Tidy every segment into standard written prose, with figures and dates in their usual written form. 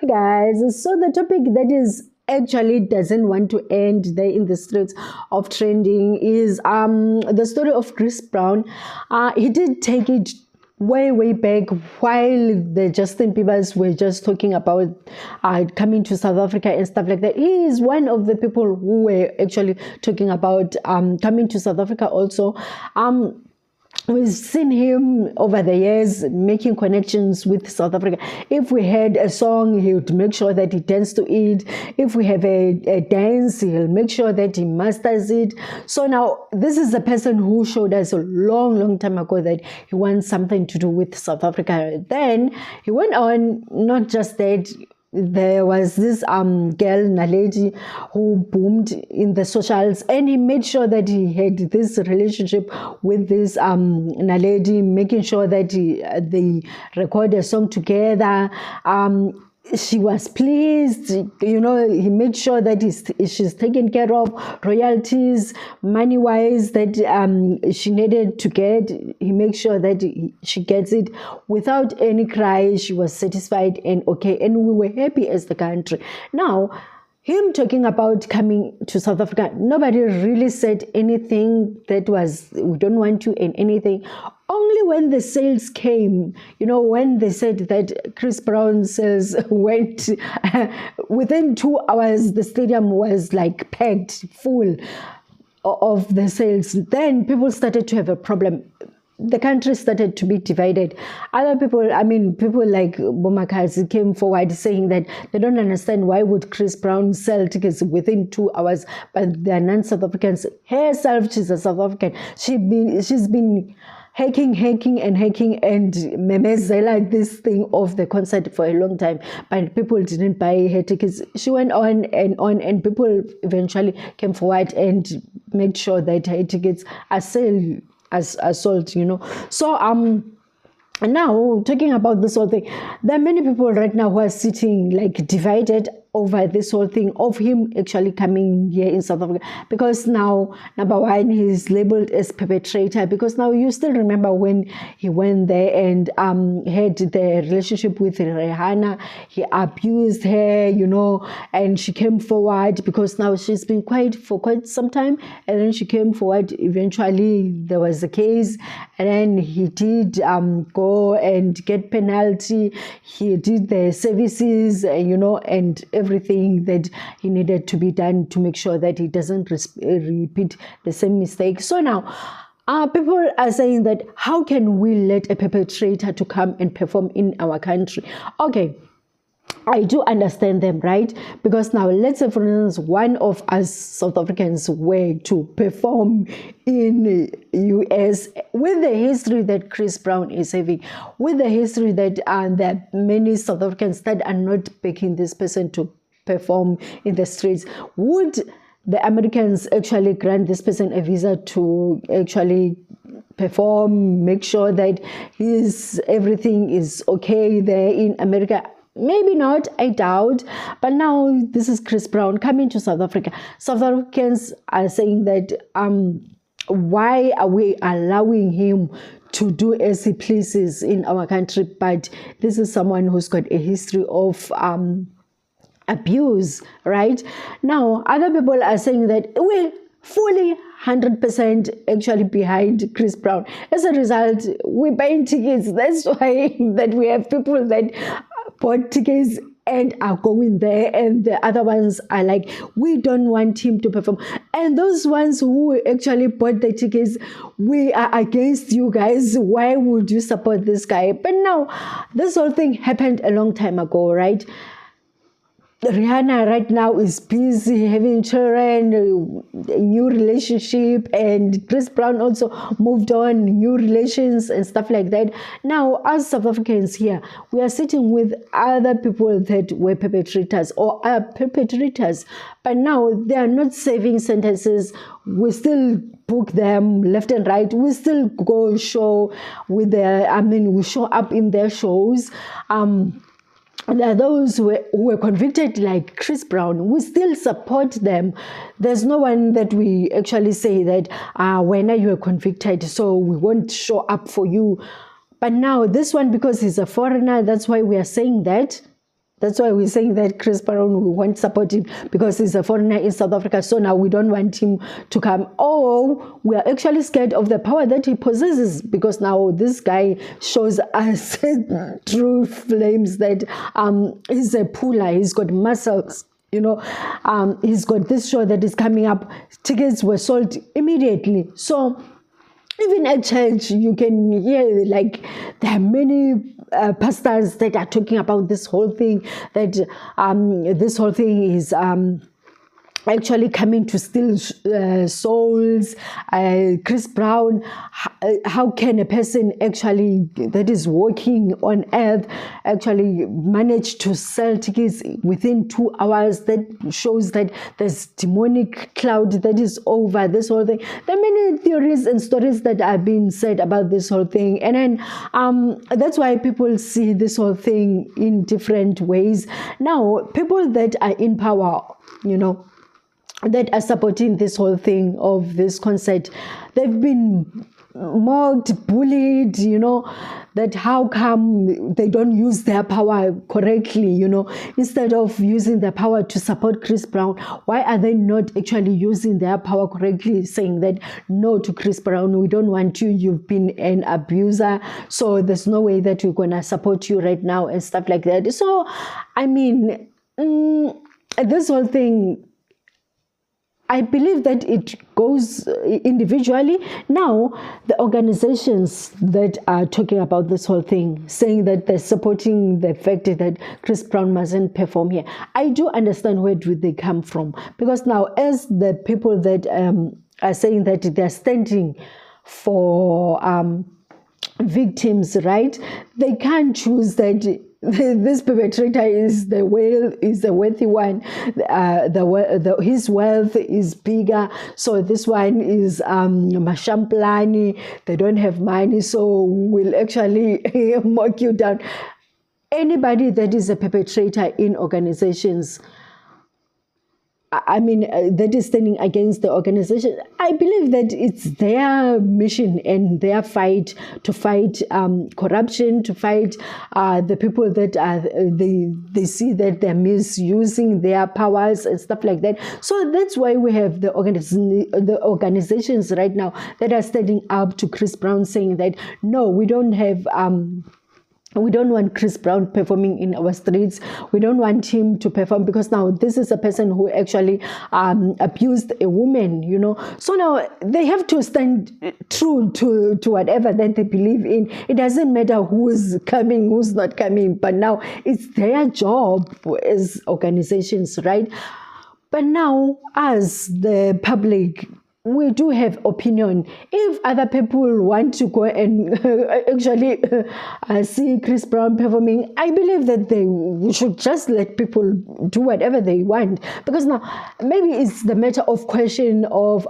guys. So the topic that is actually doesn't want to end there in the streets of trending is the story of Chris Brown. He did take it way back while the Justin Biebers were just talking about coming to South Africa and stuff like that. He is one of the people who were actually talking about coming to South Africa also. We've seen him over the years making connections with South Africa. If we had a song, he would make sure that he danced to it. If we have a dance, he'll make sure that he masters it. So now, this is a person who showed us a long time ago that he wants something to do with South Africa. Then he went on, not just that, there was this girl Naledi who boomed in the socials, and he made sure that he had this relationship with this Naledi, making sure that they record a song together. She was pleased, he made sure that she's taken care of, royalties, money-wise, that she needed to get. He makes sure that she gets it without any cry. She was satisfied and okay, and we were happy as the country. Now, him talking about coming to South Africa, nobody really said anything that was, we don't want to, and anything. Only when the sales came, when they said that Chris Brown sales went, within 2 hours, the stadium was like packed full of the sales. Then people started to have a problem. The country started to be divided. Other people, people like Bomakazi came forward saying that they don't understand why would Chris Brown sell tickets within 2 hours, but they're non-South Africans. Herself, she's a South African. She's been hacking and memezela this thing of the concert for a long time, but people didn't buy her tickets. She went on, and people eventually came forward and made sure that her tickets are sold. So now, talking about this whole thing, there are many people right now who are sitting like divided over this whole thing of him actually coming here in South Africa, because now, number one, he's labeled as perpetrator, because now you still remember when he went there and had the relationship with Rihanna. He abused her, and she came forward, because now she's been quiet for quite some time, and then she came forward. Eventually there was a case, and then he did go and get penalty. He did the services, and everything that he needed to be done to make sure that he doesn't repeat the same mistake. So now, people are saying that how can we let a perpetrator to come and perform in our country? Okay, I do understand them, right? Because now, let's say, for instance, one of us South Africans were to perform in US, with the history that Chris Brown is having, with the history that there are many South Africans that are not backing this person to perform in the streets. Would the Americans actually grant this person a visa to actually perform, make sure that everything is okay there in America? Maybe not, I doubt. But now this is Chris Brown coming to South Africa. South Africans are saying that why are we allowing him to do as he pleases in our country? But this is someone who's got a history of abuse, right? Now, other people are saying that we're fully 100% actually behind Chris Brown. As a result, we're buying tickets. That's why that we have people that bought tickets and are going there, and the other ones are like, we don't want him to perform. And those ones who actually bought the tickets, we are against you guys. Why would you support this guy? But now, this whole thing happened a long time ago, right? Rihanna right now is busy having children, a new relationship, and Chris Brown also moved on, new relations and stuff like that. Now, as South Africans here, we are sitting with other people that were perpetrators or are perpetrators, but now they are not serving sentences. We still book them left and right. We still go show with we show up in their shows. There are those who were convicted like Chris Brown. We still support them. There's no one that we actually say that when you were convicted, so we won't show up for you. But now this one, because he's a foreigner, that's why we are saying that. That's why we're saying that Chris Brown, we won't support him because he's a foreigner in South Africa. So now we don't want him to come. Or we are actually scared of the power that he possesses, because now this guy shows us true flames that he's a puller. He's got muscles. He's got this show that is coming up. Tickets were sold immediately. So even at church, you can hear like there are many pastors that are talking about this whole thing, that this whole thing is actually coming to steal souls. Chris Brown, how can a person actually that is walking on earth actually manage to sell tickets within 2 hours? That shows that there's demonic cloud that is over this whole thing. There are many theories and stories that are being said about this whole thing, and then that's why people see this whole thing in different ways. Now, people that are in power, that are supporting this whole thing of this concert, they've been mocked, bullied, that how come they don't use their power correctly, instead of using their power to support Chris Brown, why are they not actually using their power correctly, saying that no to Chris Brown, we don't want you, you've been an abuser, so there's no way that we're gonna support you right now and stuff like that. So I mean, this whole thing, I believe that it goes individually. Now, the organizations that are talking about this whole thing, saying that they're supporting the fact that Chris Brown mustn't perform here, I do understand where do they come from. Because now, as the people that are saying that they're standing for victims, right? They can't choose that this perpetrator is the worthy one. His wealth is bigger, so this one is mashamplani. They don't have money, so will actually mock you down. Anybody that is a perpetrator in organizations, that is standing against the organization, I believe that it's their mission and their fight to fight corruption, to fight the people that are they see that they're misusing their powers and stuff like that. So that's why we have the organizations right now that are standing up to Chris Brown, saying that no, we don't want Chris Brown performing in our streets. We don't want him to perform, because now this is a person who actually abused a woman, So now they have to stand true to whatever that they believe in. It doesn't matter who's coming, who's not coming, but now it's their job as organizations, right? But now, as the public, we do have opinion. If other people want to go and actually see Chris Brown performing, I believe that we should just let people do whatever they want. Because now, maybe it's the matter of question of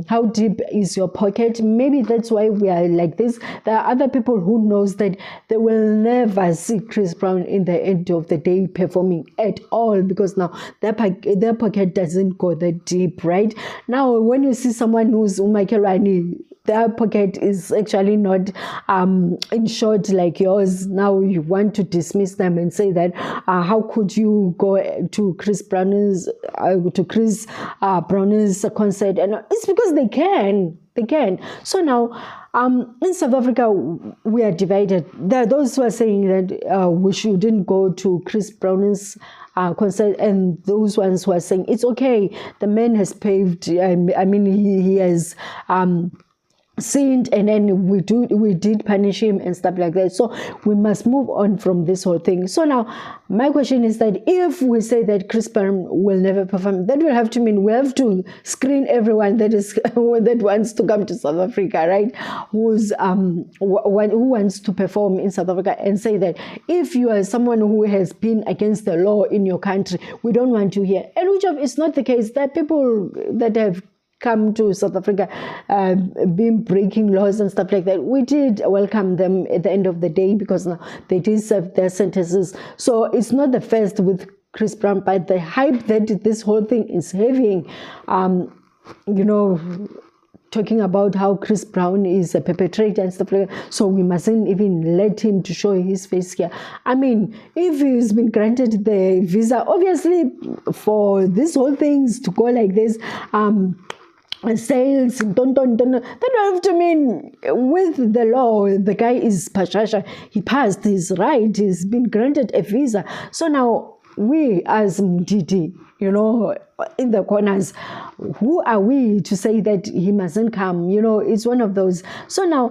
how deep is your pocket. Maybe that's why we are like this. There are other people who knows that they will never see Chris Brown in the end of the day performing at all, because now their pocket doesn't go that deep, right? Now, when you see someone who's umakelwane, their pocket is actually not insured like yours. Now you want to dismiss them and say that how could you go to Chris Brown's concert? And it's because they can. So now, in South Africa, we are divided. There are those who are saying that we shouldn't go to Chris Brown's concert, and those ones who are saying it's okay. The man has paved. He has sinned, and then we did punish him and stuff like that. So we must move on from this whole thing. So now my question is that if we say that Chris Brown will never perform, that will have to mean we have to screen everyone that is that wants to come to South Africa, right? Who wants to perform in South Africa, and say that if you are someone who has been against the law in your country, we don't want you here. And which of is not the case. There are people that have come to South Africa, been breaking laws and stuff like that. We did welcome them at the end of the day, because now they did serve their sentences. So it's not the first with Chris Brown, but the hype that this whole thing is having, talking about how Chris Brown is a perpetrator and stuff like that. So we mustn't even let him to show his face here. I mean, if he's been granted the visa, obviously for this whole things to go like this, sales, that don't have to mean with the law, the guy is Pashasha, he passed his right, he's been granted a visa. So now we as Mdidi, you know, in the corners, who are we to say that he mustn't come? You know, it's one of those. So now,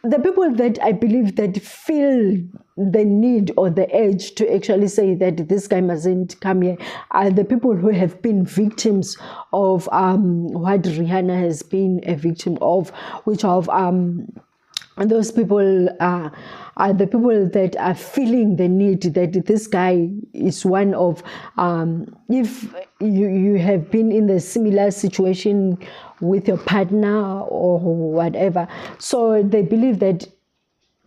the people that I believe that feel the need or the urge to actually say that this guy mustn't come here are the people who have been victims of what Rihanna has been a victim of, which of and those people are the people that are feeling the need that this guy is one of, if you have been in the similar situation with your partner or whatever. So they believe that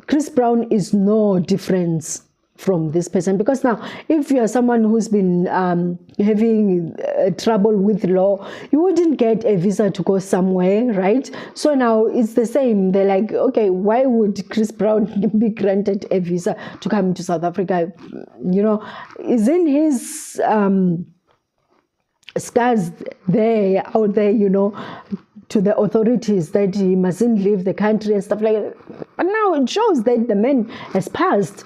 Chris Brown is no difference from this person, because now if you are someone who's been having trouble with law, you wouldn't get a visa to go somewhere, right? So now it's the same. They're like, okay, why would Chris Brown be granted a visa to come to South Africa? You know, isn't his scars there out there, you know, to the authorities that he mustn't leave the country and stuff like that? But now it shows that the man has passed.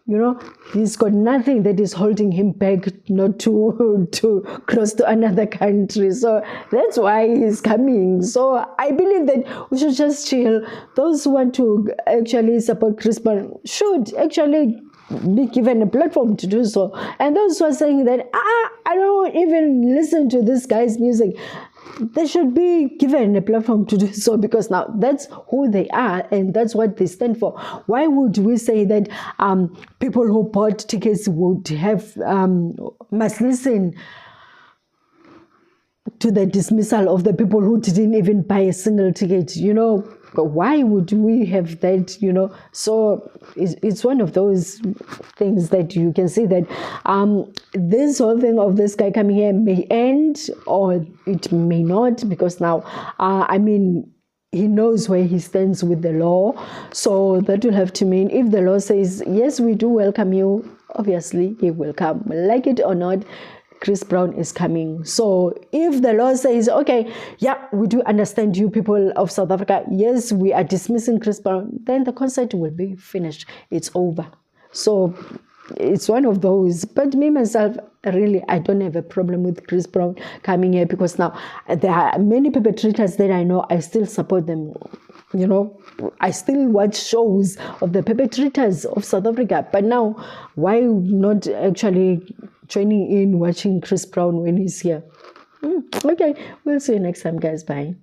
You know, he's got nothing that is holding him back not to cross to another country. So that's why he's coming. So I believe that we should just chill. Those who want to actually support Chris Brown should actually be given a platform to do so. And those who are saying that, I don't even listen to this guy's music, they should be given a platform to do so, because now that's who they are and that's what they stand for. Why would we say that people who bought tickets would have must listen to the dismissal of the people who didn't even buy a single ticket? You know, why would we have that? You know, so it's one of those things that you can see that this whole thing of this guy coming here may end or it may not, because now I mean, he knows where he stands with the law. So that will have to mean if the law says yes, we do welcome you, obviously he will come, like it or not. Chris Brown is coming. So if the law says, okay, yeah, we do understand you people of South Africa, yes, we are dismissing Chris Brown, then the concert will be finished. It's over. So it's one of those. But me, myself, really, I don't have a problem with Chris Brown coming here, because now there are many perpetrators that I know, I still support them. You know, I still watch shows of the perpetrators of South Africa. But now, why not actually joining in watching Chris Brown when he's here? Okay, we'll see you next time, guys. Bye.